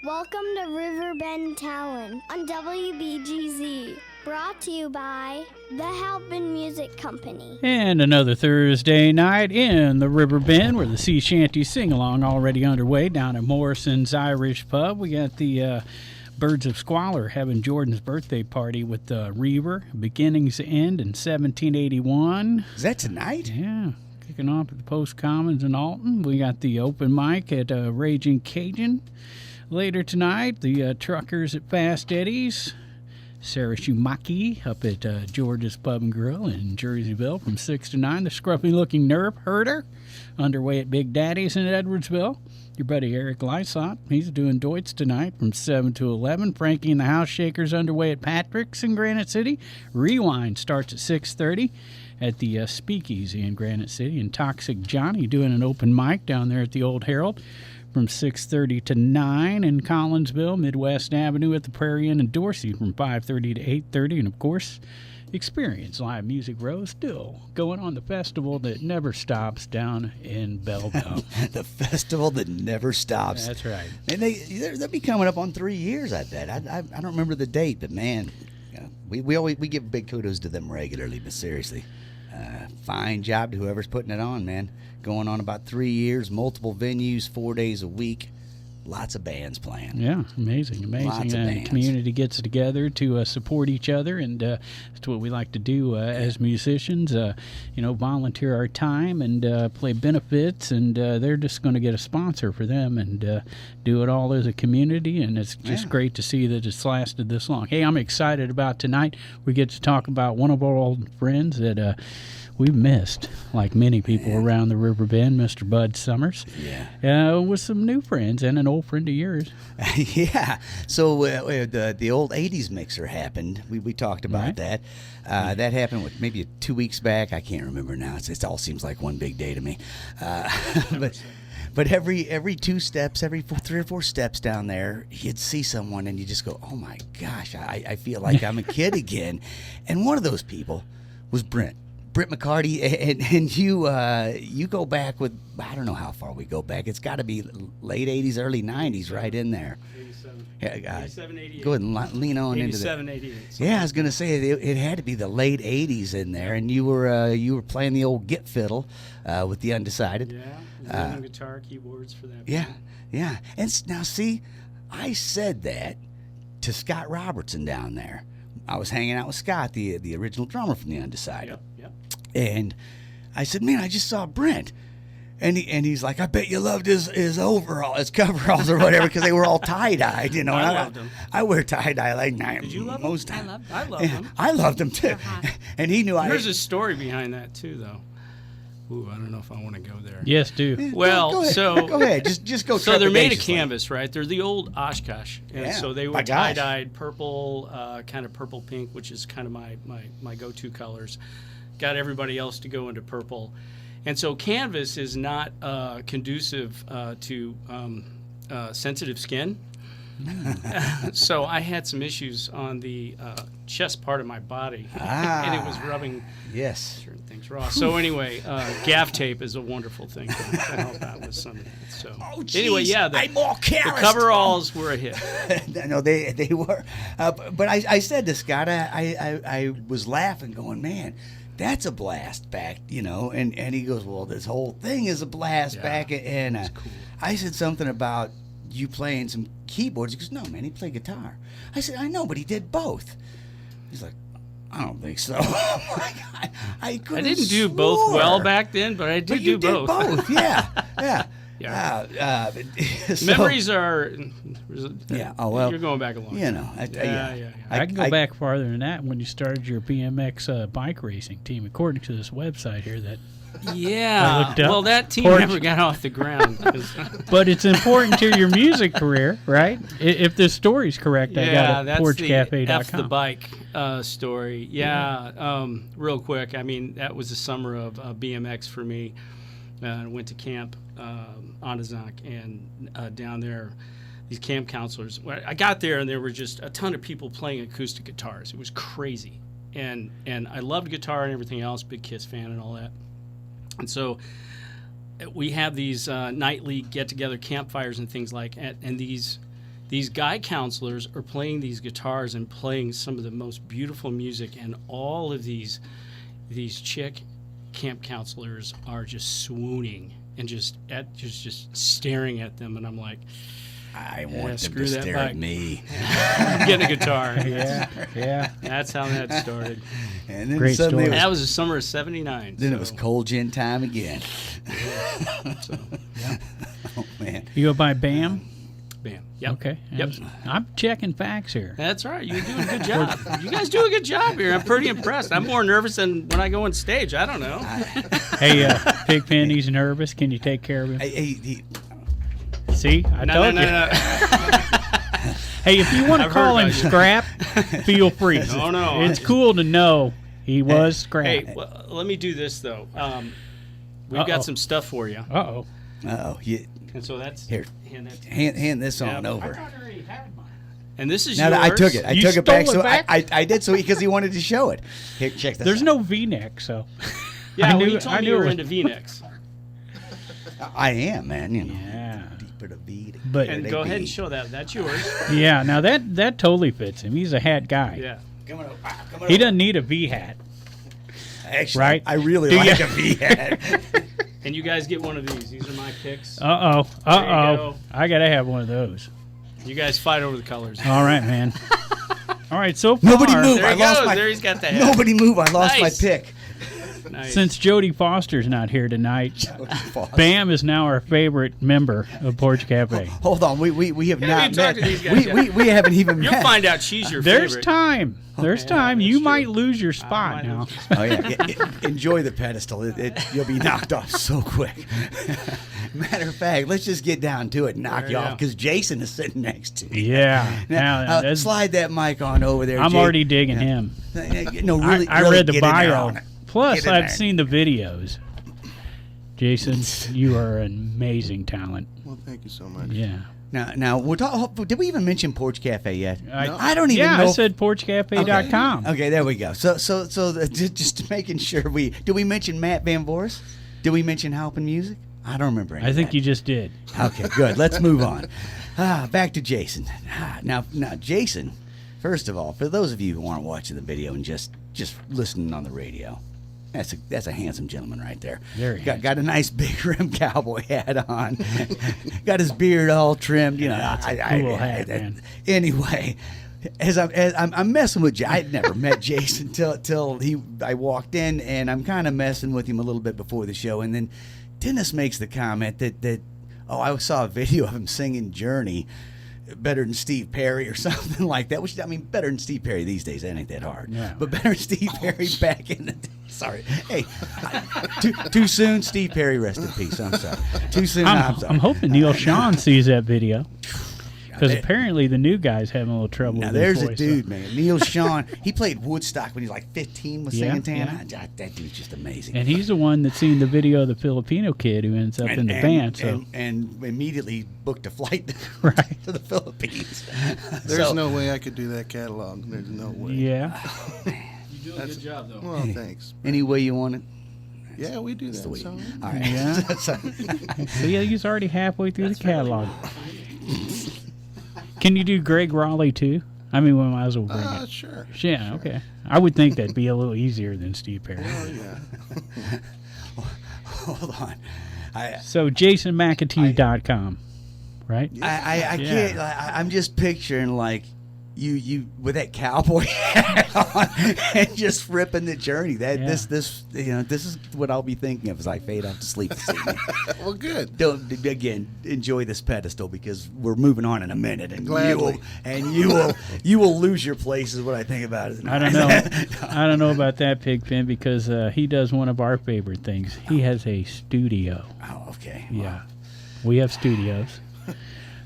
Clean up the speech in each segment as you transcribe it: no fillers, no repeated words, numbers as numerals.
Welcome to Riverbend Talon on WBGZ. Brought to you by the Halpin Music Company. And another Thursday night in the Riverbend where the Sea Shanty Sing-Along already underway down at Morrison's Irish Pub. We got the Birds of Squalor having Jordan's birthday party with Reaver, beginnings to end in 1781. Is that tonight? Yeah, kicking off at the Post Commons in Alton. We got the open mic at Raging Cajun. Later tonight, the Truckers at Fast Eddie's. Sarah Schumaki up at George's Pub and Grill in Jerseyville from 6 to 9. The scruffy-looking Nerf Herder underway at Big Daddy's in Edwardsville. Your buddy Eric Lysop, he's doing Deutz tonight from 7 to 11. Frankie and the House Shakers underway at Patrick's in Granite City. Rewind starts at 6:30 at the Speakeasy in Granite City. And Toxic Johnny doing an open mic down there at the Old Herald from 6:30 to 9 in Collinsville, Midwest Avenue at the Prairie Inn in Dorsey from 5:30 to 8:30. And, of course, Experience Live Music Row still going on the festival that never stops down in Belleville. The festival that never stops. That's right. And they'll be coming up on 3 years, I bet. I don't remember the date, but, man, we give big kudos to them regularly, but seriously. Fine job to whoever's putting it on, man. Going on about 3 years, multiple venues, 4 days a week, lots of bands playing. Yeah, amazing. Lots of bands. The community gets together to support each other, and that's what we like to do as musicians. Volunteer our time and play benefits, and they're just going to get a sponsor for them and do it all as a community, and it's just great to see that it's lasted this long. Hey, I'm excited about tonight. We get to talk about one of our old friends that we've missed, like many people around the Riverbend, Mr. Bud Summers. Yeah. With some new friends and an old friend of yours. Yeah. So the old 80s mixer happened. We talked about that. That happened maybe 2 weeks back. I can't remember now. It all seems like one big day to me. But every 2 steps, every 3 or 4 steps down there, you'd see someone and you just go, oh, my gosh, I feel like I'm a kid again. And one of those people was Brant McCarty, and you go back with, I don't know how far we go back. It's got to be late 80s, early 90s, right in there. 87. Yeah, 87, 88. Go ahead and lean on into that. 87, 88. Yeah, I was going to say it had to be the late 80s in there, and you were playing the old Git fiddle with the Undecided. Yeah, guitar, keyboards for that. Yeah. And now, see, I said that to Scott Robertson down there. I was hanging out with Scott, the original drummer from the Undecided. Yep. And I said, man, I just saw Brent. And he's like, I bet you loved his coveralls or whatever, because they were all tie-dyed, you know. I loved them. I wear tie-dye like Did you love most them? times. I love them. I loved them, too. And he knew There's a story behind that, too, though. Ooh, I don't know if I want to go there. Yes, do. Well, go ahead. so go ahead. Just go. So they're made of canvas, right? They're the old Oshkosh, and so they were My gosh. tie-dyed purple, kind of purple pink, which is kind of my go-to colors. Got everybody else to go into purple, and so canvas is not conducive to sensitive skin. So I had some issues on the chest part of my body, and it was rubbing certain things raw. So anyway, gaff tape is a wonderful thing to help out with some of that. So anyway, the coveralls were a hit. No, they were. But I said to Scott, I was laughing, going, man, that's a blast back, you know. And he goes, well, this whole thing is a blast back. And cool. I said something about you playing some keyboards. He goes, no, man, he played guitar. I said, I know, but he did both. He's like, I don't think so. I didn't do both well back then, but I did do both. Both, yeah. Memories are. Yeah. Oh well. You're going back a long. You know. I can go back farther than that. When you started your BMX bike racing team, according to this website here, that. Yeah. Well, that team never got off the ground. But it's important to your music career, right? If this story's correct, I got it. PorchCafe.com. That's the bike story. Yeah. Real quick. I mean, that was the summer of BMX for me. I went to camp Onazak, and down there, these camp counselors. I got there, and there were just a ton of people playing acoustic guitars. It was crazy, and I loved guitar and everything else. Big Kiss fan and all that. And so we have these nightly get-together campfires and things like that. And these these guy counselors are playing these guitars and playing some of the most beautiful music, and all of these chick camp counselors are just swooning and just staring at them, and I'm like, I want them screw to that stare bike. at me. I'm getting a guitar. Yeah. That's how that started. And then Great suddenly story. That was the summer of '79. Then it was cold gin time again. So, Oh, man. You go by Bam? bam. Yep. Okay. Yep. I'm checking facts here. That's all right. You're doing a good job. You guys do a good job here. I'm pretty impressed. I'm more nervous than when I go on stage. I don't know. Hey, Pigpen, he's nervous. Can you take care of him? See, I told you. No. Hey, if you want to I've call heard him about you. Scrap, feel free. No. It's cool to know he was Scrap. Hey, well, let me do this though. We've got some stuff for you, Uh-oh. Uh-oh. and so that's Here. hand that. Hand this on Yeah. over. I already had mine. And this is Now yours. that I took it. I You took it back. stole it So back? I did so because he wanted to show it. Here, check this There's out. no V-neck, so. Yeah, I well, knew- you told I me knew you it were was- into V-necks. I am, man. You know. Yeah. Deeper the bead. But And go ahead and show that. That's yours. yeah, now that totally fits him. He's a hat guy. Yeah. Come on over. He doesn't need a V hat. Actually, Right? I really Do like ya? a V-hat. And you guys get one of these. These are my picks. Uh-oh. There you Uh-oh. go. I got to have one of those. You guys fight over the colors. All right, man. All right, so far, Nobody move. There I he lost goes. my. There he's got the hat. Nobody move. I lost Nice. my pick. Nice. since Jody Foster's not here tonight, Bam is now our favorite member of Porch Cafe. Hold on, we have not even talked met. to these guys yet. We haven't even You'll met. find out she's your There's favorite. time. There's time. that's You true. might lose your spot might now. lose your Oh yeah, enjoy the pedestal. You'll be knocked off so quick. Matter of fact, let's just get down to it and knock There you you off go. because Jason is sitting next to you. Yeah. Now, Now, that's- slide that mic on over there. I'm Jake. already digging him. No, really, I really read the get in there bio. on it. Plus, Get in I've there. seen the videos. Jason, you are an amazing talent. Well, thank you so much. Yeah. Now we're talking. Did we even mention Porch Cafe yet? No. I don't even Yeah, know. I said porchcafe.com. Okay, there we go. So just making sure did we mention Matt Van Voris? Did we mention Halpin Music? I don't remember. Any I of think that. you just did. Okay, good. Let's move on. Back to Jason. Now, Jason. First of all, for those of you who aren't watching the video and just listening on the radio, that's a handsome gentleman right there. Very got a nice big rim cowboy hat on. Got his beard all trimmed. You know, That's a cool hat, man. Anyway, as I'm messing with I'd never met Jason till I walked in, and I'm kind of messing with him a little bit before the show, and then Dennis makes the comment that I saw a video of him singing Journey better than Steve Perry or something like that, which I mean better than Steve Perry these days, that ain't that hard. No. But better than Steve Perry back in the day. Sorry. Hey, too soon, Steve Perry, rest in peace. I'm sorry. Too soon. I'm sorry. I'm hoping Neil Sean sees that video. Because There- apparently the new guy's having a little trouble Now with there's his a voice. dude, man. Neil Sean. He played Woodstock when he was like 15 with Yeah, Santana. That dude's just amazing. And he's the one that's seen the video of the Filipino kid who ends up in the band. So and immediately booked a flight Right. to the Philippines. There's So- no way I could do that catalog. There's no way. yeah, You're doing a good job, though. Well, thanks. Any way you want it. Yeah, we do that. Sweet. So. All right. Yeah. So- so yeah, he's already halfway through the catalog. Can you do Greg Raleigh too? I mean, we might as well bring it. Sure. Yeah, okay. I would think that'd be a little easier than Steve Perry. Oh, yeah. Hold on. So JasonMcAtee.com, right? I Yeah. can't. I'm just picturing like you with that cowboy hat on and just ripping the Journey. Yeah. This is what I'll be thinking of as I fade off to sleep this evening. Well, good. Don't again enjoy this pedestal because we're moving on in a minute, and Gladly. you will lose your place. Is what I think about it. I don't know. I don't know about that, Pigpen, because he does one of our favorite things. He has a studio. Oh, okay. Yeah, we have studios.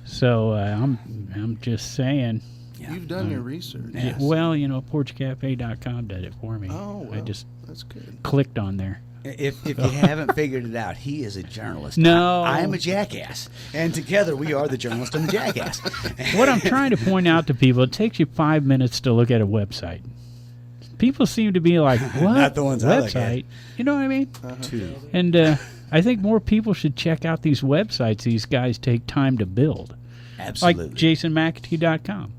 So I'm just saying. You've done your research. Yes. Well, porchcafe.com did it for me. Oh, I well, just that's good. clicked on there. If you haven't figured it out, he is a journalist. No. I am a jackass, and together we are the journalist and the jackass. What I'm trying to point out to people, it takes you 5 minutes to look at a website. People seem to be like, what? Not the ones I look at. website? You know what I mean? Two. And I think more people should check out these websites these guys take time to build. Absolutely. Like JasonMcAtee.com.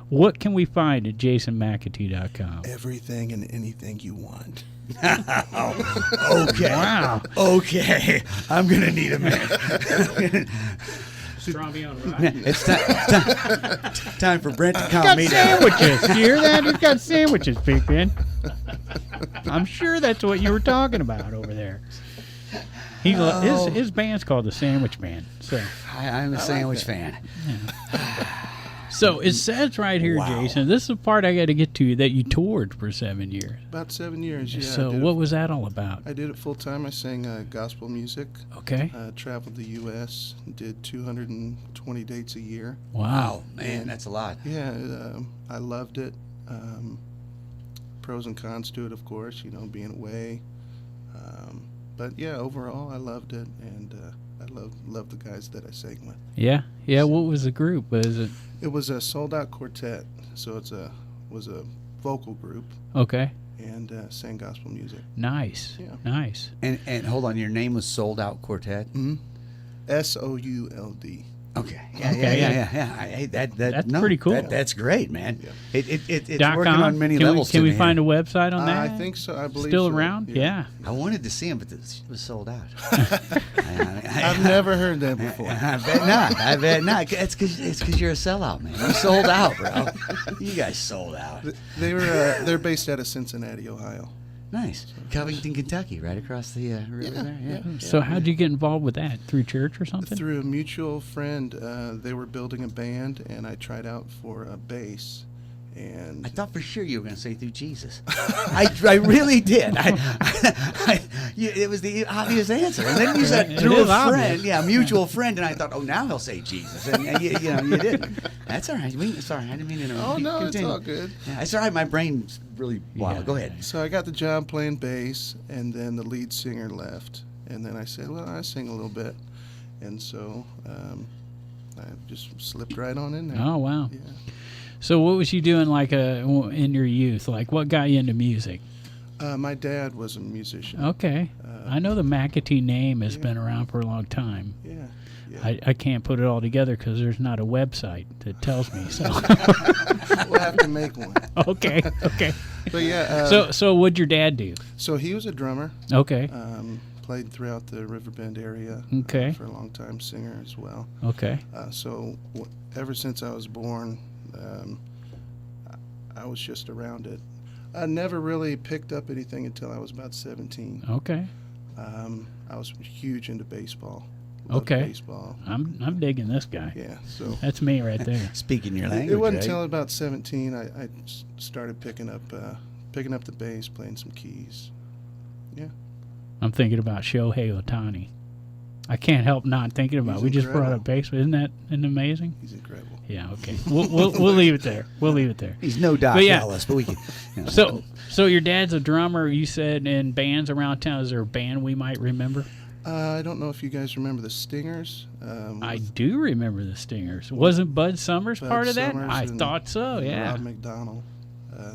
What can we find at JasonMcAtee.com? Everything and anything you want. Okay. Wow. Okay. I'm going to need a minute. Strawberry on rock. It's time for Brent to calm Got me down. sandwiches. You hear that? He's got sandwiches, Pigpen. I'm sure that's what you were talking about over there. His band's called the Sandwich Band. So, I'm a sandwich fan. so it says right here, Wow. Jason. This is the part I got to get to that you toured for 7 years. About 7 years, yeah. So what was that all about? I did it full time. I sang gospel music. Okay. Traveled the U.S. Did 220 dates a year. Wow. Man, that's a lot. Yeah, I loved it. Pros and cons to it, of course. Being away. But yeah, overall, I loved it, and I love the guys that I sang with. Yeah. Yeah. What was the group? Was it? It was a sold-out quartet, so was a vocal group, Okay. and sang gospel music. Nice. Yeah. Nice. And hold on, your name was Sold Out Quartet? Sould. Okay. Okay, Yeah. Hey, That's pretty cool. That's great, man. Yeah. It's .com? working on many Can levels. Can we today. find a website on that? I think so. I believe Still so. around? Yeah. I wanted to see him, but it was sold out. I've never heard that before. I bet not. It's because you're a sellout, man. You sold out, bro. You guys sold out. They're based out of Cincinnati, Ohio. Nice. Covington, Kentucky, right across the river there. Yeah. So how'd you get involved with that? Through church or something? Through a mutual friend, they were building a band, and I tried out for a bass. And I thought for sure you were going to say through Jesus. I really did. It was the obvious answer. And then you said It through is a friend, obvious. mutual friend, and I thought, oh, now he'll say Jesus. And you didn't. That's all right. Sorry, I didn't mean to interrupt. oh no, Continue. it's all good. Yeah, it's all right. My brain's really wild. Yeah. Go ahead. So I got the job playing bass, and then the lead singer left, and then I said, well, I sing a little bit, and so I just slipped right on in there. Oh, wow. Yeah. So what was you doing in your youth? Like what got you into music? My dad was a musician. Okay. I know the McAtee name has been around for a long time. Yeah. I can't put it all together because there's not a website that tells me. So We'll have to make one. okay. But yeah. So what'd your dad do? So he was a drummer. Okay. Played throughout the Riverbend area. Okay. For a long time, singer as well. Okay. So ever since I was born, I was just around it. I never really picked up anything until I was about 17. Okay. I was huge into baseball. Loved Okay. Baseball. I'm digging this guy. Yeah. So That's me right there. Speaking your language. it wasn't right? until about 17 I started picking up the bass, playing some keys. Yeah. I'm thinking about Shohei Ohtani. I can't help not thinking about. He's We just brought incredible. up baseball. Isn't that amazing? He's incredible. Yeah. Okay. We'll leave it there. We'll leave it there. He's no Doc But yeah. Ellis, but we can. So your dad's a drummer. You said in bands around town. Is there a band we might remember? I don't know if you guys remember the Stingers. I do remember the Stingers. Wasn't Bud Summers Bud part of that? Summers I and- thought so. and Yeah. Rob McDonald.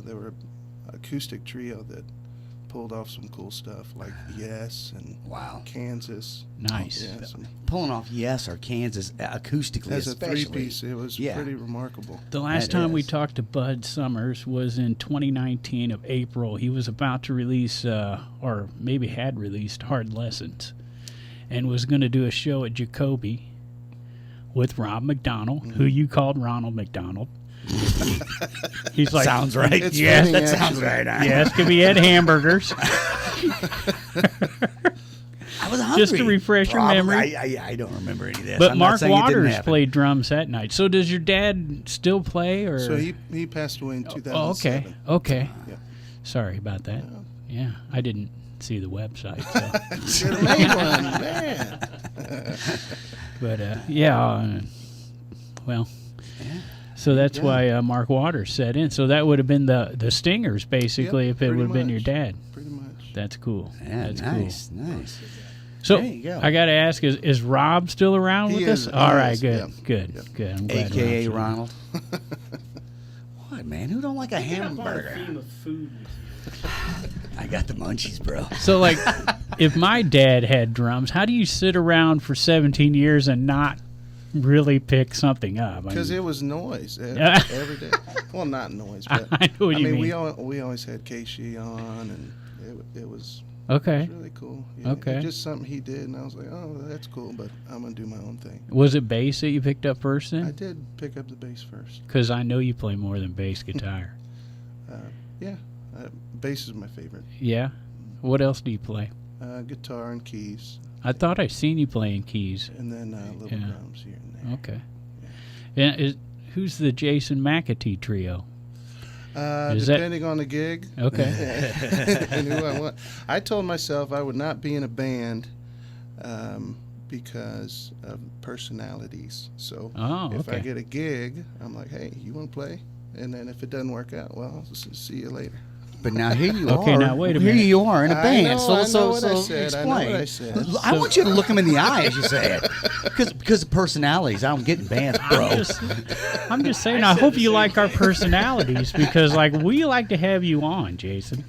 They were an acoustic trio that pulled off some cool stuff like Yes and Wow. Kansas. Nice. Yeah, some, Pulling off Yes or Kansas acoustically, as a especially. three-piece, it was Yeah. pretty remarkable. The last That time we is. talked to Bud Summers was in 2019 of April. He was about to release, or maybe had released, Hard Lessons, and was going to do a show at Jacoby with Rob McDonald, who you called Ronald McDonald. He's like, Sounds right. It's Yes, fitting, that sounds actually. right. yes, could we had hamburgers? I was hungry. Just to refresh your Probably. memory. I don't remember any of this. But I'm not Mark saying it didn't Waters happen. played drums that night. So does your dad still play? Or So he passed away in Oh, 2007. okay. Yeah. Sorry about that. Yeah, I didn't see the website. So. Should have made one, man. But well, so that's why Mark Waters set in. So that would have been the Stingers, basically, Yep, if it would have pretty been your much. dad. Pretty much. That's cool. Yeah, That's nice. Nice. cool. So There you go. I got to ask: is Rob still around He with is, us? he All right, is, good, yep. good, Yep. good. I'm glad AKA Rob's Ronald. What, man? Who don't like a On a hamburger? theme of food. I got the munchies, bro. So, like, if my dad had drums, how do you sit around for 17 years and not really pick something up? Because it was noise every day. Well, not noise, but I know what you mean. we always had Casey on, and it was Okay. really cool. Yeah, Okay. it's just something he did, and I was like, oh, that's cool, but I'm gonna do my own thing. Was it bass that you picked up first I then? did pick up the bass first. Because I know you play more than bass guitar. Yeah, bass is my favorite. Yeah. What else do you play? Guitar and keys, I thought I seen you playing keys. and then little Yeah. drums here and there. Okay. And who's the Jason McAtee trio? Is that- Depending on the gig. Okay. And who I want. I told myself I would not be in a band because of personalities. So Oh, if I okay. get a gig, I'm like, hey, you want to play? And then if it doesn't work out, well, I'll see you later. But now here you Okay, are. now wait a Here minute. you are in a I band. know, so I know so what so I said. I know what I explain. said. I want you to look him in the eye as you say it, because of personalities. I don't get in bands, bro. I'm just saying, I hope you like our personalities because, like, we like to have you on, Jason.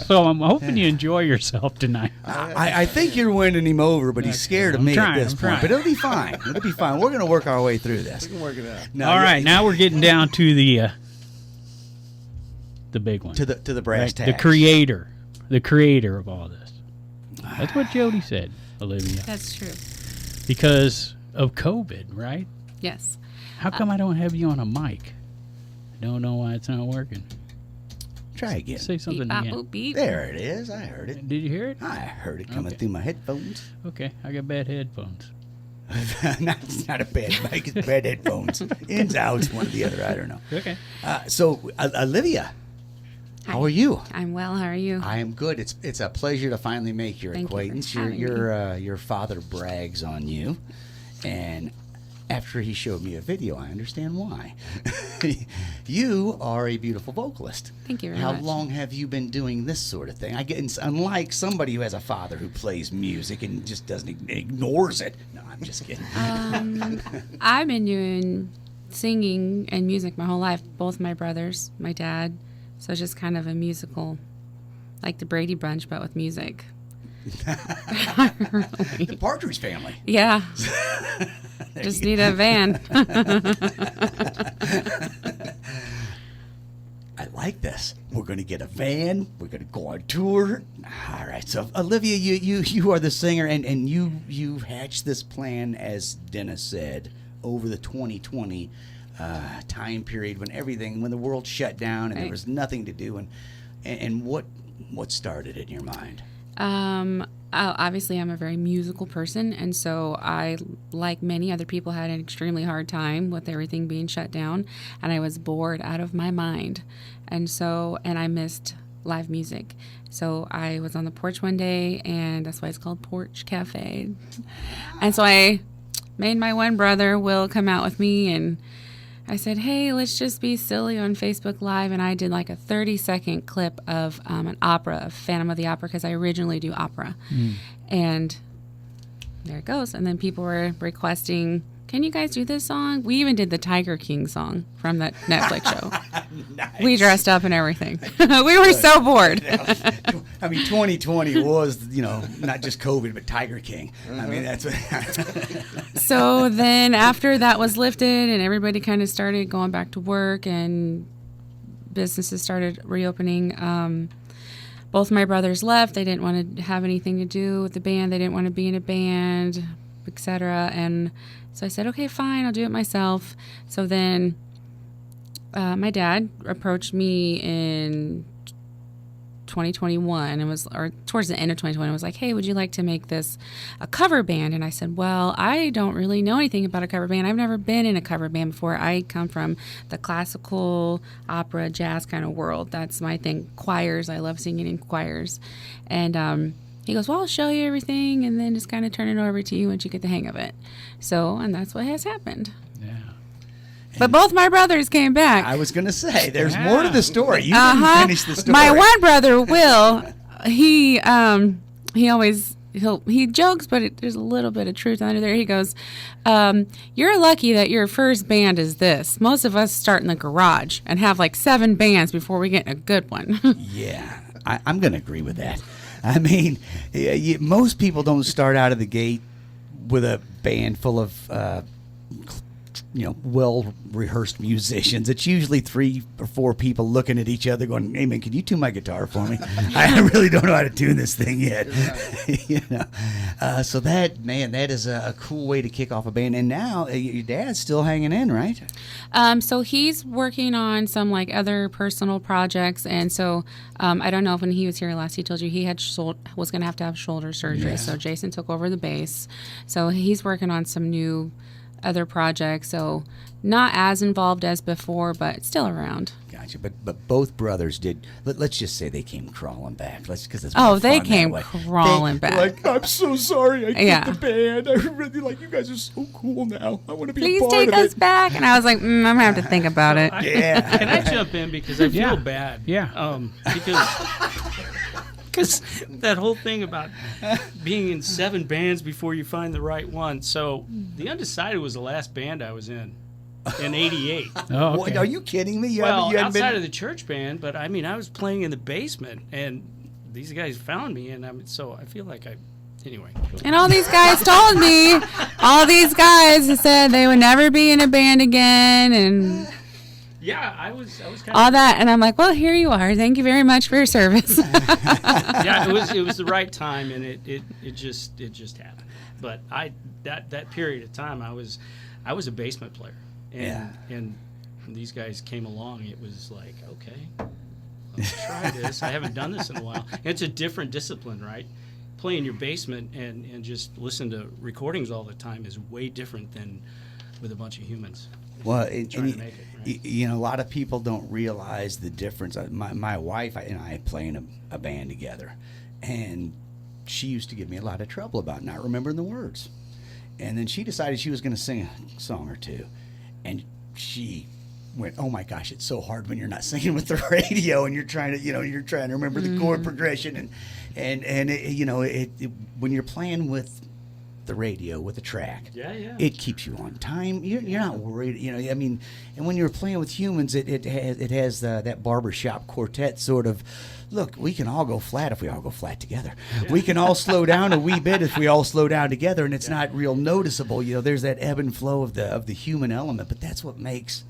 So I'm hoping you enjoy yourself tonight. I think you're winning him over, but he's scared of I'm me trying, at this I'm point. trying. But it'll be fine. It'll be fine. We're gonna work our way through this. We can work it out. No, All yeah, right, now we're getting down to the big one. to the brass Right, tacks. the creator of all this. That's what Jody said, Olivia. That's true. Because of COVID, right? Yes. How come I don't have you on a mic? I don't know why it's not working. Try again. Say something Beep, bop, again. boop, beep. There it is. I heard it. Did you hear it? I heard it coming Okay. through my headphones. Okay, I got bad headphones. It's not a bad mic. It's bad headphones. Ins, outs, one or the other. I don't know. Okay. So, Olivia, how are you? I'm well. How are you? I am good. It's a pleasure to finally make your Thank you for acquaintance. having Your father brags on you, and after he showed me a video, I understand why. You are a beautiful vocalist. Thank you very How much. long have you been doing this sort of thing? I get, unlike somebody who has a father who plays music and just doesn't ignores it. No, I'm just kidding. I've been doing singing and music my whole life. Both my brothers, my dad. So it's just kind of a musical, like the Brady Bunch, but with music. The Partridge Family. Yeah. Just need a van. I like this. We're going to get a van. We're going to go on tour. All right. So, Olivia, you are the singer, and you hatched this plan, as Dennis said, over the 2020 time period when the world shut down and there Right. was nothing to do. And what started it in your mind? Obviously, I'm a very musical person, and so I, like many other people, had an extremely hard time with everything being shut down, and I was bored out of my mind, and I missed live music. So I was on the porch one day, and that's why it's called Porch Cafe. And so I made my one brother, Will, come out with me, and I said, hey, let's just be silly on Facebook Live. And I did like a 30-second clip of an opera, of Phantom of the Opera, because I originally do opera. And there it goes. And then people were requesting, can you guys do this song? We even did the Tiger King song from that Netflix show. Nice. We dressed up and everything. We were so bored. I mean, 2020 was, not just COVID, but Tiger King. I mean, that's So then after that was lifted and everybody kind of started going back to work and businesses started reopening, both my brothers left. They didn't want to have anything to do with the band. They didn't want to be in a band, etc. And so I said, okay, fine, I'll do it myself. So then my dad approached me in 2021 or towards the end of 2021 was like, hey, would you like to make this a cover band? And I said, well, I don't really know anything about a cover band. I've never been in a cover band before. I come from the classical, opera, jazz kind of world. That's my thing. Choirs. I love singing in choirs. And he goes, well, I'll show you everything and then just kind of turn it over to you once you get the hang of it. And that's what has happened. Yeah. But both my brothers came back. I was going to say, there's more to the story. You didn't finish the story. My one brother, Will, he jokes, but there's a little bit of truth under there. He goes, you're lucky that your first band is this. Most of us start in the garage and have like 7 bands before we get a good one. Yeah, I'm going to agree with that. I mean, most people don't start out of the gate with a band full of well-rehearsed musicians. It's usually 3 or 4 people looking at each other going, hey, man, can you tune my guitar for me? I really don't know how to tune this thing yet. So that is a cool way to kick off a band. And now your dad's still hanging in, right? So he's working on some like other personal projects, and so I don't know if when he was here last he told you he had was going to have shoulder surgery. So Jason took over the bass. So he's working on some new other projects, so not as involved as before, but still around. Gotcha. But both brothers did. Let's just say they came crawling back. Because it's they came crawling back. Like, I'm so sorry. I Yeah. quit the band. I really like you guys are so cool now. I want to be Please a part take of us it. back. And I was like, I'm gonna have to think about it. Yeah. Can I jump in because I feel bad? Yeah. Because that whole thing about being in 7 bands before you find the right one. So the Undecided was the last band I was in '88. Oh, What, okay. are you kidding me? You Well, haven't outside been... of the church band, but I mean, I was playing in the basement, and these guys found me, and so I feel like anyway. And all these guys told me, all these guys said they would never be in a band again, and Yeah, I was kind all of. that. And I'm like, well, here you are. Thank you very much for your service. Yeah, it was the right time, and it just happened. But that period of time, I was a basement player, and these guys came along. It was like, okay, let's try this. I haven't done this in a while. And it's a different discipline, right? Playing your basement and just listen to recordings all the time is way different than with a bunch of humans. Well, trying to make it, right? a lot of people don't realize the difference. My wife and I play in a band together, and she used to give me a lot of trouble about not remembering the words. And then she decided she was going to sing a song or two, and she went, "Oh my gosh, it's so hard when you're not singing with the radio and you're trying to remember the chord progression and when you're playing with the radio with a track, it keeps you on time. You're not worried, I mean, and when you're playing with humans, it has that barbershop quartet sort of. Look, we can all go flat if we all go flat together. Yeah. We can all slow down a wee bit if we all slow down together, and it's not real noticeable. There's that ebb and flow of the human element, but that's what makes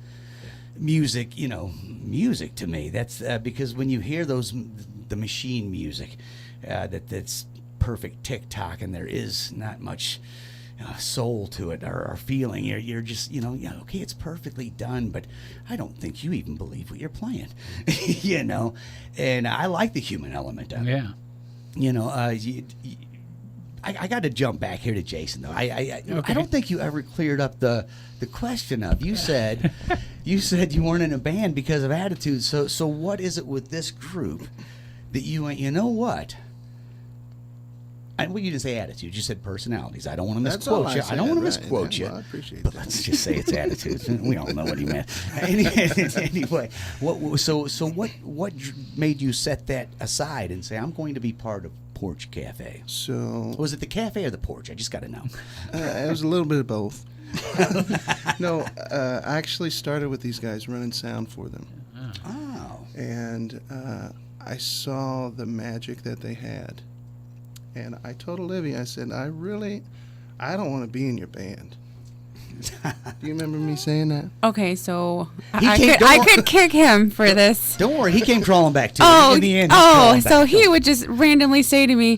music, music to me. That's because when you hear the machine music, that's perfect tick-tock, and there is not much soul to it or feeling. You're just, okay, it's perfectly done, but I don't think you even believe what you're playing, and I like the human element of it. Yeah. I got to jump back here to Jason, though. I don't think you ever cleared up the question of, you said you weren't in a band because of attitude. So what is it with this group that you went, you know what? Well, you didn't say attitude. You said personalities. I don't want to misquote you. I don't want to misquote you. Well, I appreciate but that. Let's just say it's attitudes. We all know what he meant. Anyway, what made you set that aside and say, I'm going to be part of Porch Cafe? So Was it the cafe or the porch? I just got to know. it was a little bit of both. No, I actually started with these guys running sound for them. Oh. And I saw the magic that they had. And I told Olivia, I said, I don't want to be in your band. Do you remember me saying that? Okay, so I could kick him for this. Don't worry, he came crawling back too. Oh, In the end, he's crawling so back. he would just randomly say to me,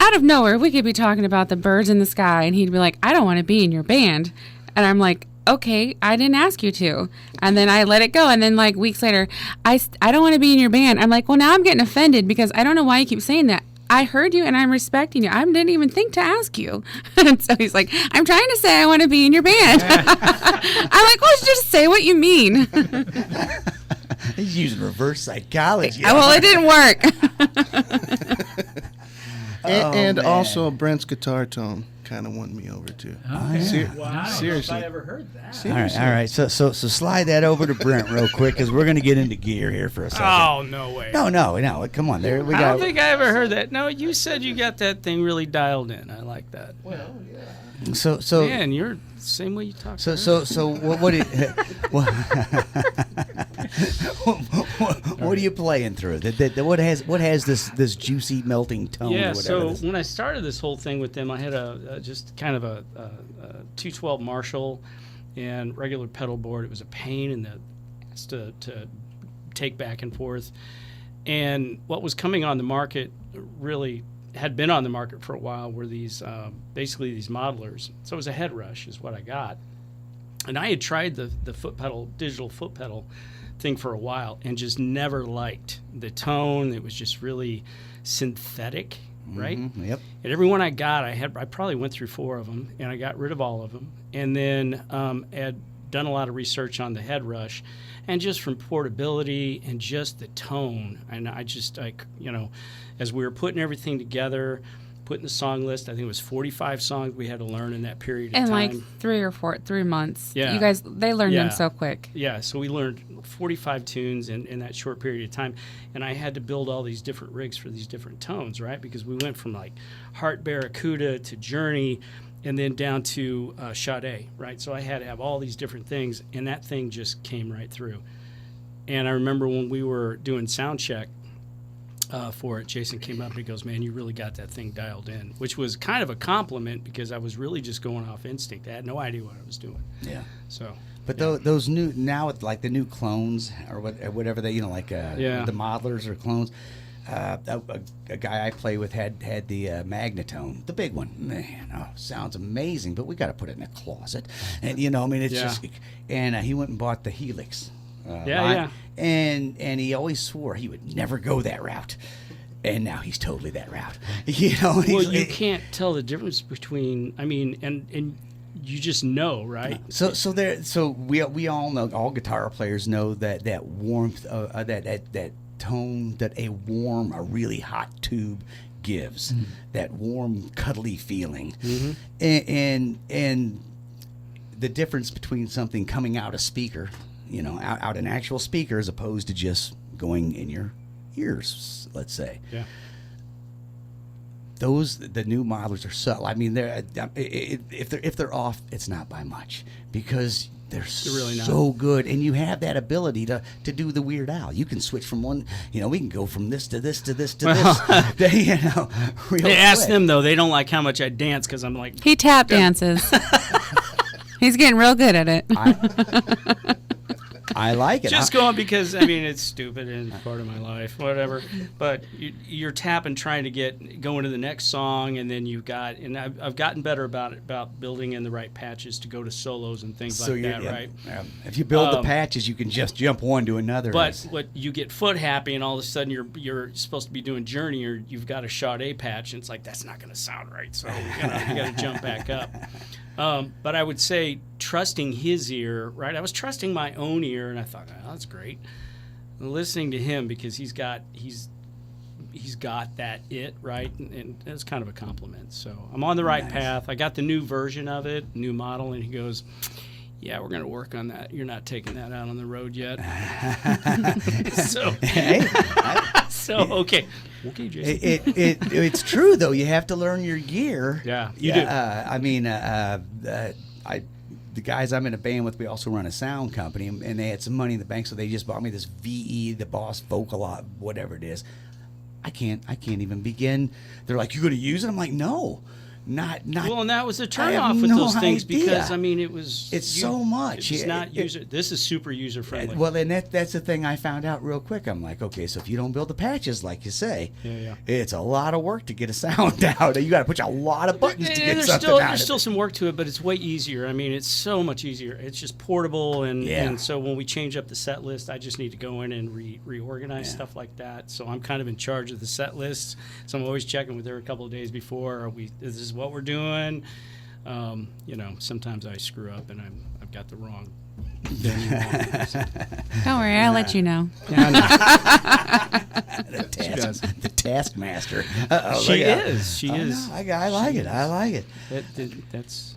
out of nowhere, we could be talking about the birds in the sky, and he'd be like, I don't want to be in your band. And I'm like, okay, I didn't ask you to. And then I let it go. And then like weeks later, I don't want to be in your band. I'm like, well, now I'm getting offended because I don't know why you keep saying that. I heard you and I'm respecting you. I didn't even think to ask you. And so he's like, I'm trying to say I want to be in your band. I'm like, well, just say what you mean. He's using reverse psychology. Well, it didn't work. And man. also Brent's guitar tone kind of won me over too. Okay. Wow, Seriously. if I ever heard that. All right. So slide that over to Brent real quick because we're going to get into gear here for a second. Oh, no way. No. Come on, there we I got. don't think I ever heard that. No, you said you got that thing really dialed in. I like that. Well, So man, you're the same way you talk. So what What are you playing through? What has this juicy melting tone? Yeah. Or So whatever when I started this whole thing with them, I had just kind of a 212 Marshall and regular pedal board. It was a pain in the ass to take back and forth. And what was coming on the market really had been on the market for a while were these basically these modelers. So it was a head rush is what I got. And I had tried the foot pedal, digital foot pedal thing for a while and just never liked the tone. It was just really synthetic, right? Mm-hmm. Yep. And every one I got, I probably went through 4 of them, and I got rid of all of them. And then had done a lot of research on the head rush, and just from portability and just the tone. And I as we were putting everything together, putting the song list, I think it was 45 songs we had to learn in that period of In time. like 3 months. Yeah. You guys, they learned them Yeah. so quick. Yeah, so we learned 45 tunes in that short period of time, and I had to build all these different rigs for these different tones, right? Because we went from like Heart Barracuda to Journey, and then down to Sade, right? So I had to have all these different things, and that thing just came right through. And I remember when we were doing sound check for it, Jason came up and he goes, "Man, you really got that thing dialed in," which was kind of a compliment because I was really just going off instinct. I had no idea what I was doing. Yeah. So. But those new now with like the new clones or whatever they the modelers or clones. A guy I play with had the Magnatone, the big one. Man, sounds amazing. But we got to put it in a closet, and it's just. And he went and bought the Helix. Line, and he always swore he would never go that route. And now he's totally that route. Well, you can't tell the difference between. I mean, and you just know, right? So we all know, all guitar players know that warmth, that tone that a really hot tube gives, that warm, cuddly feeling, and the difference between something coming out a speaker, out an actual speaker, as opposed to just going in your ears, let's say. Yeah. The new modelers are subtle. I mean, if they're off, it's not by much because they're really so good, and you have that ability to do the Weird Al. You can switch from one. We can go from this to this to this to this. Real Ask quick. them though; they don't like how much I dance because I'm like He tap dances. He's getting real good at it. I like it. just going because I mean it's stupid and it's part of my life, whatever. But you're tapping, trying to go into the next song, and then and I've gotten better about building in the right patches to go to solos and things like that, right? If you build the patches, you can just jump one to another. But what you get foot happy, and all of a sudden you're supposed to be doing Journey, or you've got a Sade patch, and it's like that's not going to sound right. So you got to jump back up. But I would say trusting his ear, right? I was trusting my own ear, and I thought, oh, that's great. And listening to him because he's got that it, right? And it's kind of a compliment. So I'm on the right path. I got the new version of it, new model, and he goes, "Yeah, we're going to work on that. You're not taking that out on the road yet." Okay, Jason. It's true though. You have to learn your gear. Yeah, you do. I mean, the guys I'm in a band with, we also run a sound company, and they had some money in the bank, so they just bought me this VE, the Boss Vocalot, whatever it is. I can't even begin. They're like, "You going to use it?" I'm like, "No." Not well, and that was a I turn have off with no those things idea. because I mean it's so much. It's not user. This is super user friendly. Well, and that's the thing I found out real quick. I'm like, okay, so if you don't build the patches like you say, it's a lot of work to get a sound out. You got to push a lot of buttons to get something out. There's still some work to it, but it's way easier. I mean, it's so much easier. It's just portable, and so when we change up the set list, I just need to go in and reorganize stuff like that. So I'm kind of in charge of the set list. So I'm always checking with her a couple of days before. Is this what we're doing? Sometimes I screw up and I've got the wrong venue. Don't worry, I'll let you know. The taskmaster. She is. No, I like it. I like it. That's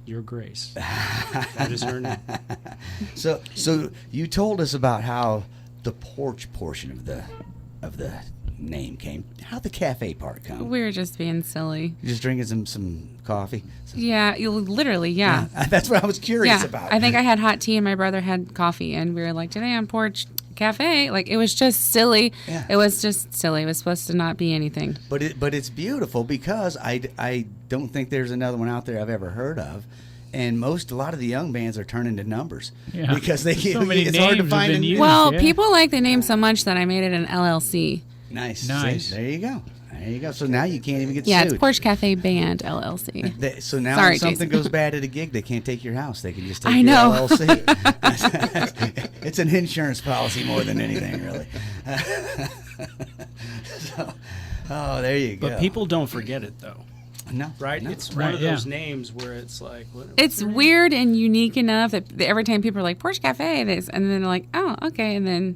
your grace. That is her name. So you told us about how the porch portion of the name came. How'd the cafe part come? We were just being silly. You just drinking some coffee? Yeah, literally. That's That's what I was curious yeah. about. I think I had hot tea and my brother had coffee, and we were like, today on Porch Cafe. Like, it was just silly. Yeah. It was just silly. It was supposed to not be anything. But it's beautiful because I don't think there's another one out there I've ever heard of. And a lot of the young bands are turning to numbers because they So many it's hard to names have find been a used. Well, Yeah. people like the name so much that I made it an LLC. Nice. Nice. See, there you go. There you go. So now you can't even get Yeah, sued. it's Porch Cafe Band LLC. So now Sorry, when something Jason. goes bad at a gig, they can't take your house. They can just take I your know. LLC. It's an insurance policy more than anything, really. There you go. But people don't forget it though, no, right? no. It's one Right, of yeah. those names where it's like, what, It's weird and unique enough that every time people are like, Porch Cafe, it is. And then they're like, oh, okay. And then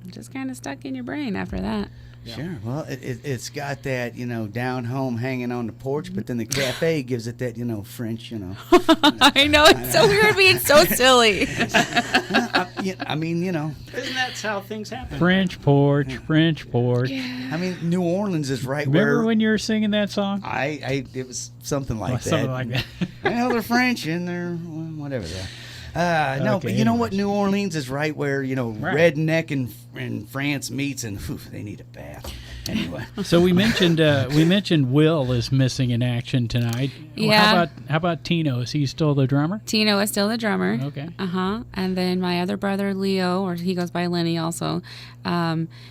it just kind of stuck in your brain after that. Sure. Well, it's got that, down home hanging on the porch, but then the cafe gives it that, French, I know. It's so weird being so silly. I mean, Isn't that how things happen? French porch, French porch. I mean, New Orleans is right Remember where when you were singing that song? it was something like that. Something like that. I know they're French and they're whatever they are. No, Okay, but you know what? anyways. New Orleans is right where, Right. redneck and France meets, and they need a bath. Anyway. So we mentioned Will is missing in action tonight. Well, Yeah. how about Tino? Is he still the drummer? Tino is still the drummer. Okay. And then my other brother, Leo, or he goes by Lenny also,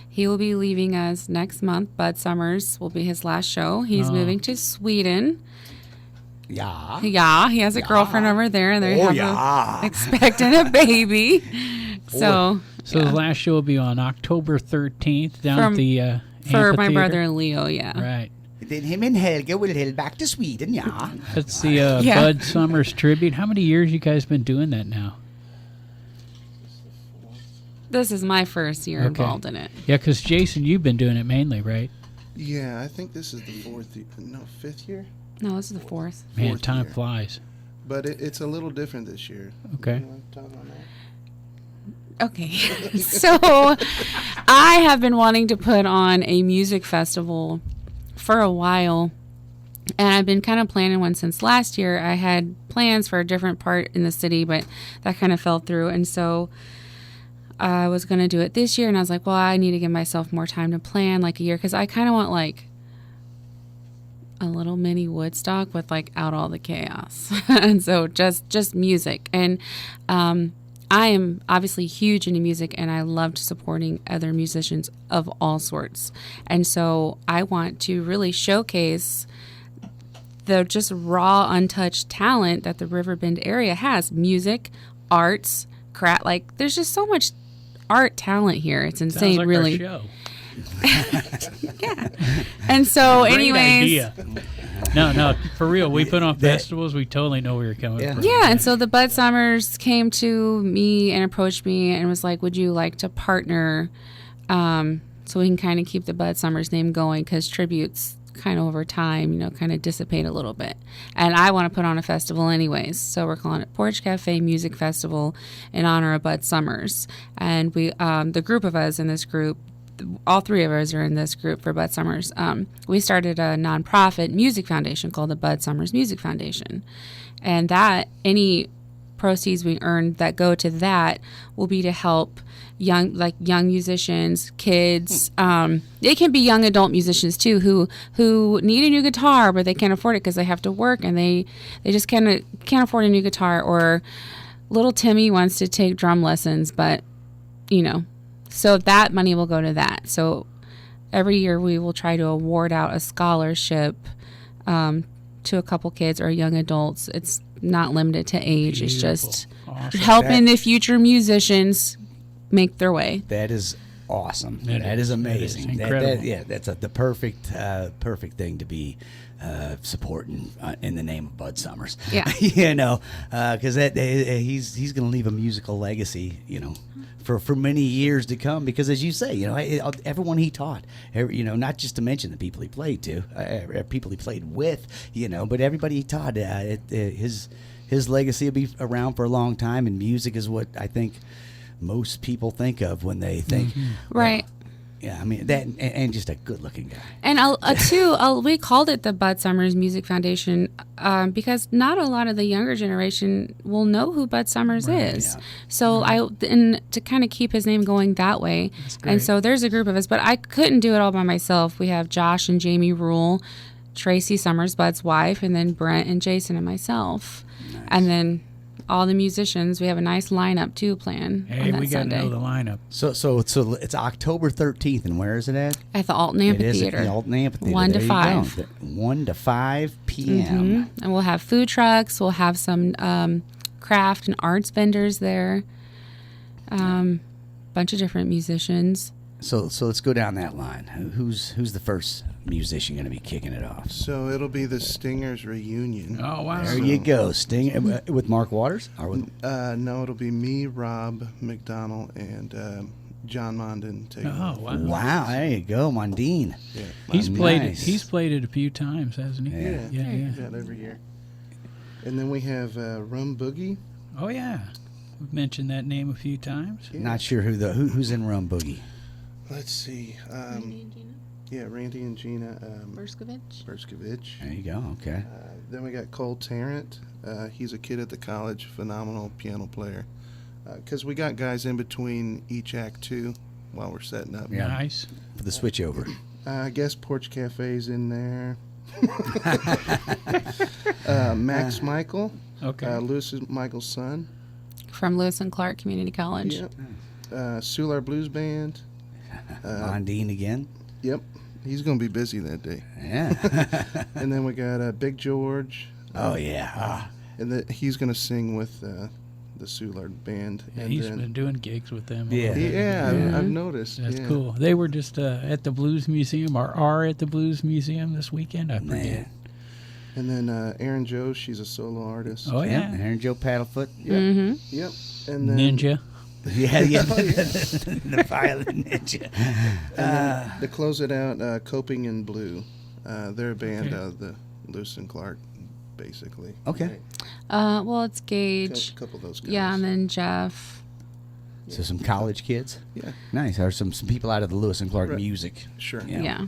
he will be leaving us next month. Bud Summers will be his last show. He's moving to Sweden. Yeah. Yeah, he has a girlfriend over there, and they're expecting a baby. So So the last show will be on October 13th down at the for my Amphitheater. brother Leo, yeah. Right. Then him and Helga will head back to Sweden, yeah. That's the Yeah. Bud Summers tribute. How many years you guys been doing that now? This is my first year involved in it. Yeah, because Jason, you've been doing it mainly, right? Yeah, I think this is the fifth year. No, this is the fourth. Man, Fourth time year. flies. But it's a little different this year. Okay. You want to talk on that? Okay. So I have been wanting to put on a music festival for a while. And I've been kind of planning one since last year. I had plans for a different part in the city, but that kind of fell through. And so I was going to do it this year. And I was like, well, I need to give myself more time to plan, like a year. Because I kind of want like a little mini Woodstock with like out all the chaos. And so just music. And I am obviously huge into music, and I loved supporting other musicians of all sorts. And so I want to really showcase the just raw, untouched talent that the Riverbend area has. Music, arts, craft. Like, there's just so much art talent here. It's insane, Sounds like really. our show. Yeah. And so, Great anyways. idea. No, for real. We put on festivals. We totally know where you're coming from. Yeah, and so the Bud Summers came to me and approached me and was like, would you like to partner so we can kind of keep the Bud Summers name going, because tributes kind of over time, kind of dissipate a little bit. And I want to put on a festival anyways, so we're calling it Porch Cafe Music Festival in honor of Bud Summers. And we, the group of us in this group, all three of us are in this group for Bud Summers. We started a nonprofit music foundation called the Bud Summers Music Foundation. And that, any proceeds we earn that go to that will be to help young musicians, kids. It can be young adult musicians too who need a new guitar, but they can't afford it because they have to work, and they just can't afford a new guitar. Or little Timmy wants to take drum lessons, but so that money will go to that. So every year we will try to award out a scholarship to a couple kids or young adults. It's not limited to age. Beautiful. It's just Awesome. helping the future musicians make their way. That is awesome. That That is is amazing. incredible. That's the perfect thing to be supporting in the name of Bud Summers. Yeah. Because he's going to leave a musical legacy, for many years to come. Because as you say, everyone he taught, not just to mention the people he played to, people he played with, but everybody he taught, his legacy will be around for a long time. And music is what I think most people think of when they think, Right. Yeah, I mean that, and just a good-looking guy. And we called it the Bud Summers Music Foundation because not a lot of the younger generation will know who Bud Summers is. Yeah. So and to kind of keep his name going that way. And so there's a group of us, but I couldn't do it all by myself. We have Josh and Jamie Rule, Tracy Summers, Bud's wife, and then Brent and Jason and myself. Nice. And then all the musicians. We have a nice lineup too planned. Hey, we got to Sunday. know the lineup. So it's October 13th, and where is it at? At the Alton Amphitheater. It is at the Alton Amphitheater. 1 to There 5. you go. 1 to 5 p.m. And we'll have food trucks. We'll have some craft and arts vendors there. Bunch of different musicians. So let's go down that line. Who's the first musician going to be kicking it off? So it'll be the Stingers reunion. Oh, wow. There you go, Sting with Mark Waters. Or with, No, it'll be me, Rob McDonald, and John Mondin. Oh, wow. wow, there you go, Mondine. Yeah, He's played it. Nice. He's played it a few times, hasn't he? Yeah. Yeah. that every year. And then we have Rum Boogie. Oh, yeah. We've mentioned that name a few times. Yeah. Not sure who's in Rum Boogie. Let's see. Yeah, Randy and Gina. Briskovich. Briskovich. There you go. Okay. Then we got Cole Tarrant. He's a kid at the college, phenomenal piano player. Because we got guys in between each act too while we're setting up. Yeah. Nice. For the switch over. I guess Porch Cafe's in there. Max Michael. Okay. Lewis Michael's son. From Lewis and Clark Community College. Yep. Soulard Blues Band. Mondine again. Yep. He's going to be busy that day. Yeah. And then we got Big George. Oh yeah. And he's going to sing with the Soulard band. Yeah, and he's then, been doing gigs with them. Yeah. already. I've noticed. That's yeah. cool. They were just at the Blues Museum, or are at the Blues Museum this weekend. I forget. Man. And then Erin Jo, she's a solo artist. Oh, yeah. Erin Jo Paddlefoot. Mm-hmm. Yep. And then Ninja. Yeah. The violin ninja. to close it out, Coping in Blue. They're a band Okay. out of the Lewis and Clark, basically. Okay. Well, it's Gage. A couple of those guys. Yeah, and then Jeff. So some college kids. Yeah. Nice. Or some people out of the Lewis and Clark Right. music. Sure. Yeah.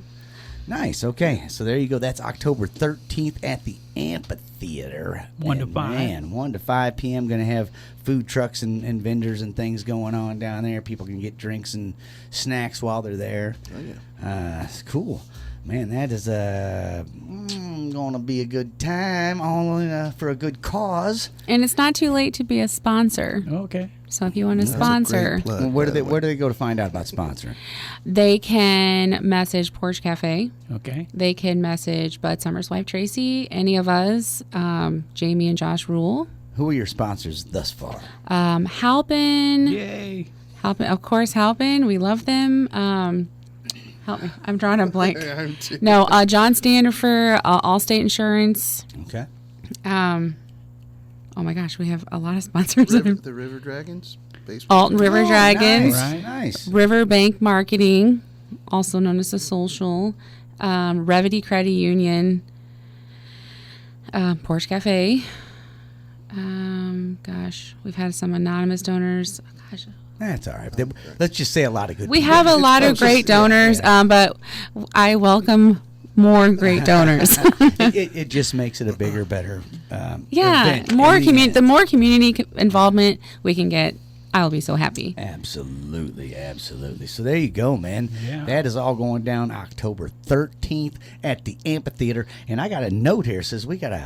Nice. Okay. So there you go. That's October 13th at the Amphitheater. 1 to And 5. Man, 1 to 5 p.m. Going to have food trucks and vendors and things going on down there. People can get drinks and snacks while they're there. Oh, yeah. It's cool. Man, that is going to be a good time, all for a good cause. And it's not too late to be a sponsor. Okay. So if you want to That's a great sponsor, plug, Well, where by do they the way. where do they go to find out about sponsoring? they can message Porch Cafe. Okay. They can message Bud Summers' wife, Tracy, any of us, Jamie and Josh Rule. Who are your sponsors thus far? Halpin. Yay. Halpin, of course, Halpin. We love them. Help me. I'm drawing a blank. I'm too- No, John Standefer, Allstate Insurance. Okay. Oh my gosh, we have a lot of sponsors. the River Dragons. Baseball. Alton River Oh, Dragons. Nice. Right. Nice. RiverBank Marketing, also known as the Social. Revity Credit Union. Porch Cafe. Gosh, we've had some anonymous donors. Gosh, That's all right. Let's just say a lot of good we people. have a lot of great donors, but I welcome more great donors. It just makes it a bigger, better Yeah, event. more Any the more community involvement we can get, I'll be so happy. Absolutely, absolutely. So there you go, man. Yeah. That is all going down October 13th at the Amphitheater. And I got a note here. It says we gotta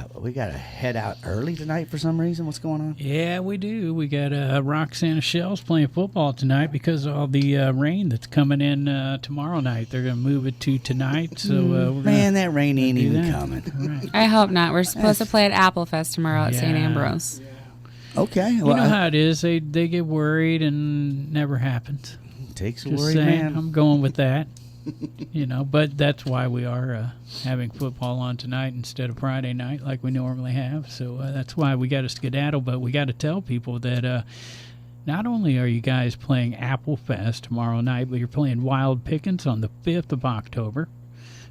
head out early tonight for some reason. What's going on? Yeah, we do. We got Roxanna Shells playing football tonight because of all the rain that's coming in tomorrow night. They're going to move it to tonight. So we're Man, that rain ain't do even that. coming. Right. I hope not. We're supposed to play at Apple Fest tomorrow at St. Yeah. Ambrose. Okay. You know how it is. They get worried and never happens. Takes a Just worried saying, man. I'm going with that. But that's why we are having football on tonight instead of Friday night like we normally have. So that's why we got to skedaddle. But we got to tell people that not only are you guys playing Apple Fest tomorrow night, but you're playing Wild Pickens on the 5th of October.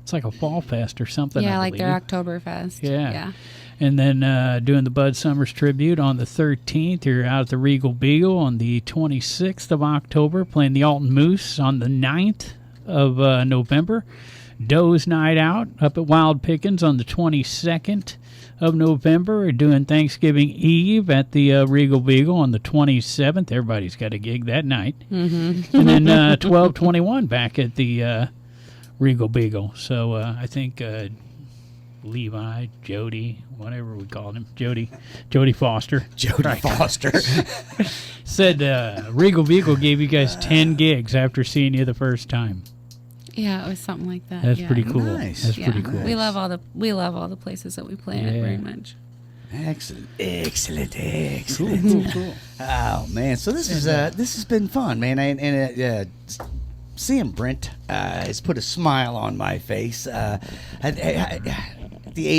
It's like a fall fest or something. Yeah, I like their believe. Oktoberfest. Yeah. And then doing the Bud Summers tribute on the 13th. You're out at the Regal Beagle on the 26th of October, playing the Alton Moose on the 9th of November. Doe's Night Out up at Wild Pickens on the 22nd of November. We're doing Thanksgiving Eve at the Regal Beagle on the 27th. Everybody's got a gig that night. Mm-hmm. And then 12/21 back at the Regal Beagle. So I think Levi, Jody, whatever we called him, Jody Foster. Jody Foster. Said Regal Beagle gave you guys 10 gigs after seeing you the first time. Yeah, it was something like that. That's yeah. pretty cool. Nice. That's Yeah, pretty cool. we love all the places that we play at very much. Excellent. Cool. Oh man, so this has been fun, man, and seeing Brent has put a smile on my face. The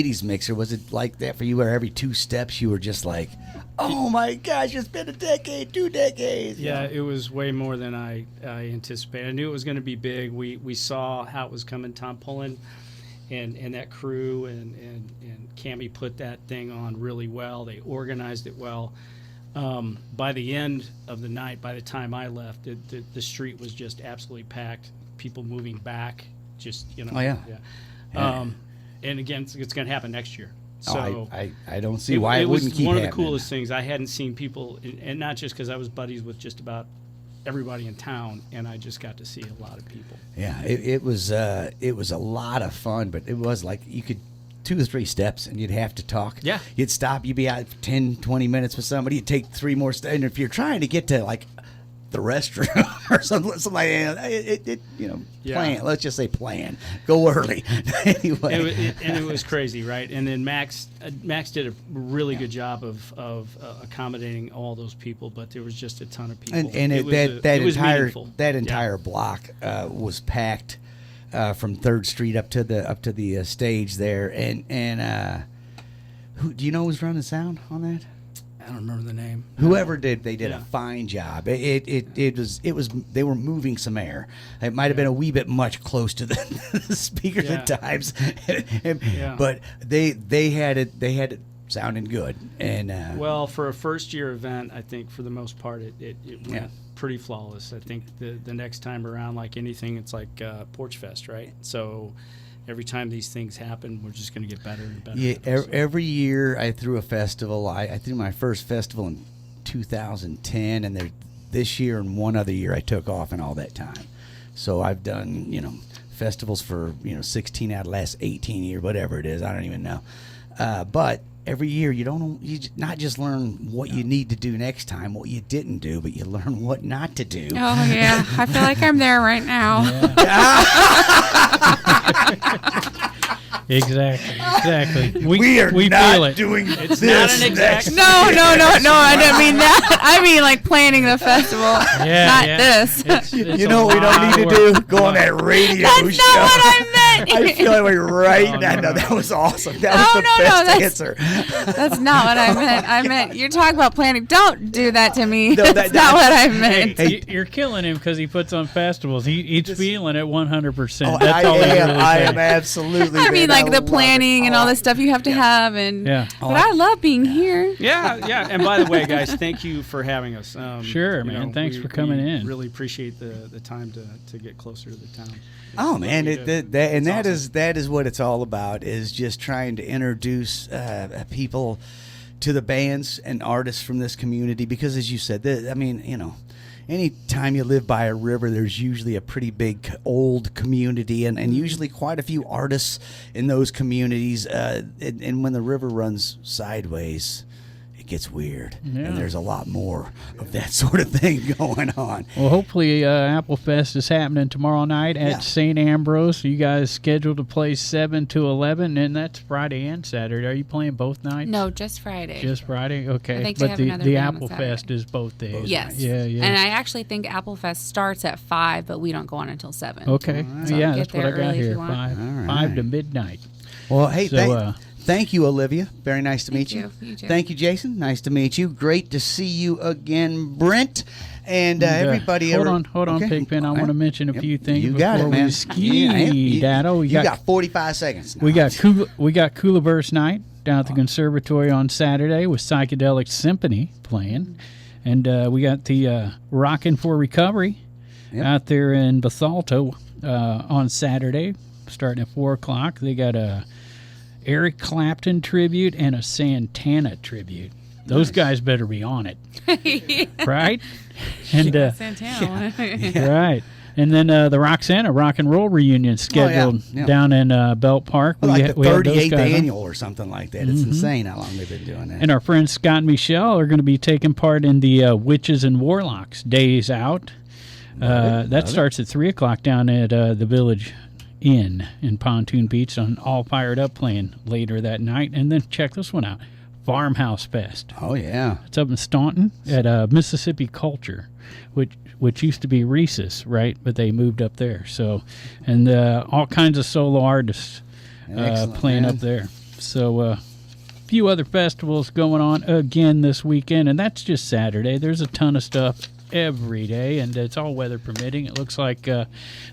80s mixer, was it like that for you, where every 2 steps you were just like, oh my gosh, it's been a decade, 2 decades? Yeah, it was way more than I anticipated. I knew it was going to be big. We saw how it was coming. Tom Pullen and that crew and Cammie put that thing on really well. They organized it well. By the end of the night, by the time I left, the street was just absolutely packed. People moving back, just, you know. Oh, yeah. And again, it's going to happen next year. So I don't see why it wouldn't keep happening. It was one of the coolest things. I hadn't seen people, and not just because I was buddies with just about everybody in town, and I just got to see a lot of people. Yeah, it was a lot of fun, but it was like you could 2 or 3 steps and you'd have to talk. Yeah. You'd stop, you'd be out for 10, 20 minutes with somebody, you'd take 3 more steps, and if you're trying to get to like the restroom or something like that, plan. Let's just say plan. Go early. Anyway. It was crazy, right? And then Max did a really good job of accommodating all those people, but there was just a ton of people. And it was meaningful. That entire block was packed from 3rd Street up to the stage there. And who do you know who's running sound on that? I don't remember the name. Whoever did, they did a fine job. It was they were moving some air. It might have been a wee bit much close to the speakers at times, but they had it sounding good. And well, for a first year event, I think for the most part it went pretty flawless. I think the next time around, like anything, it's like Porch Fest, right? So every time these things happen, we're just going to get better and better. Yeah, every year I threw a festival. I threw my first festival in 2010, and this year and one other year I took off in all that time. So I've done, festivals for, 16 out of the last 18 years, whatever it is. I don't even know. But every year you not just learn what you need to do next time, what you didn't do, but you learn what not to do. Oh, yeah. I feel like I'm there right now. Exactly. We are we not feel it. doing It's this not an exact. next No, I didn't mean that. I mean like planning the festival, not this. You know what we don't need to do? Go on that radio That's show. not what I meant. I feel like we're right now. No, that was awesome. That was the best answer. That's not what I meant. I meant you're talking about planning. Don't do that to me. No, that's not what I meant. Hey, you're killing him because he puts on festivals. He's feeling it 100%. Oh, That's all I am absolutely. I mean, man, like the love planning it. and all the stuff you have to have, and but I love being here. Yeah. And by the way, guys, thank you for having us. Sure, man. Thanks for coming in. Really appreciate the time to get closer to the town. Oh man, that awesome. is what it's all about. Is just trying to introduce people to the bands and artists from this community. Because as you said, any time you live by a river, there's usually a pretty big old community and usually quite a few artists in those communities. And when the river runs sideways, it gets weird. Yeah. And there's a lot more of that sort of thing going on. Well, hopefully Apple Fest is happening tomorrow night at St. Ambrose. You guys scheduled to play 7 to 11, and that's Friday and Saturday. Are you playing both nights? No, just Friday. Just Friday? Okay. I think they but have the another band on Apple Saturday. Fest is both days. Yes. Yeah. And I actually think Apple Fest starts at 5, but we don't go on until 7. Okay. So yeah, get that's what I there got early if here. you want. 5 to midnight. Well, hey, So, thank you, Olivia. Very nice to meet you. You too. Thank you, Jason. Nice to meet you. Great to see you again, Brent. And everybody. Hold on, okay. Pigpen. I want to mention a few things You before got it, man. we ski, Dado. You got 45 seconds now. We got Cooler Burst Night down at the Conservatory on Saturday with Psychedelic Symphony playing. And we got the Rockin' for Recovery out there in Bethalto on Saturday, starting at 4 o'clock. They got a Eric Clapton tribute and a Santana tribute. Those guys better be on it, right? And Santana. right. And then the Roxana Rock and Roll reunion scheduled down in Belt Park. Well, like the we had those 38th guys on. annual or something like that. It's insane how long they've been doing that. And our friends Scott and Michelle are going to be taking part in the Witches and Warlocks Days Out. That starts at 3 o'clock down at the Village Inn in Pontoon Beach, on All Fired Up playing later that night. And then check this one out, Farmhouse Fest. Oh, yeah. It's up in Staunton at Mississippi Culture, which used to be Reese's, right? But they moved up there. So, and all kinds of solo artists playing up there. So, a few other festivals going on again this weekend, and that's just Saturday. There's a ton of stuff every day, and it's all weather permitting. It looks like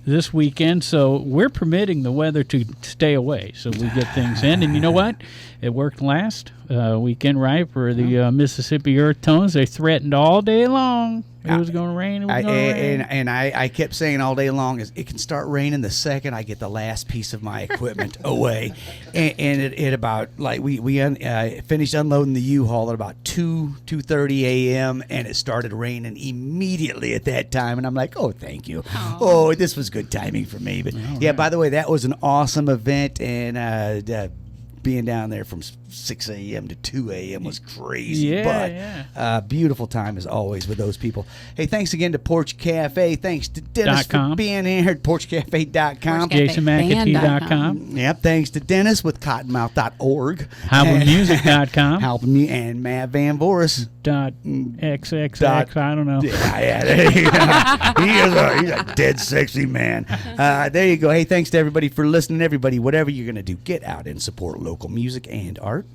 this weekend, so we're permitting the weather to stay away, so we get things in. And you know what? It worked last weekend, right, for the Mississippi Earth Tones. They threatened all day long it was going to rain. It was going to rain. And I kept saying all day long, is it can start raining the second I get the last piece of my equipment away. And it about, like, we finished unloading the U-Haul at about 2:30 a.m., and it started raining immediately at that time. And I'm like, oh, thank you. Aww. Oh, this was good timing for me. But, by the way, that was an awesome event, and being down there from 6 a.m. to 2 a.m. was crazy. Beautiful time as always with those people. Hey, thanks again to Porch Cafe. Thanks to Dennis for being here at PorchCafe.com. JasonMcAtee.com. Yep, thanks to Dennis with Cottonmouth.org. HalpinMusic.com. Halpin and Matt Van Voris. .xxx, I don't know. Yeah, there you go. He's a dead sexy man. There you go. Hey, thanks to everybody for listening. Everybody, whatever you're going to do, get out and support local music and art.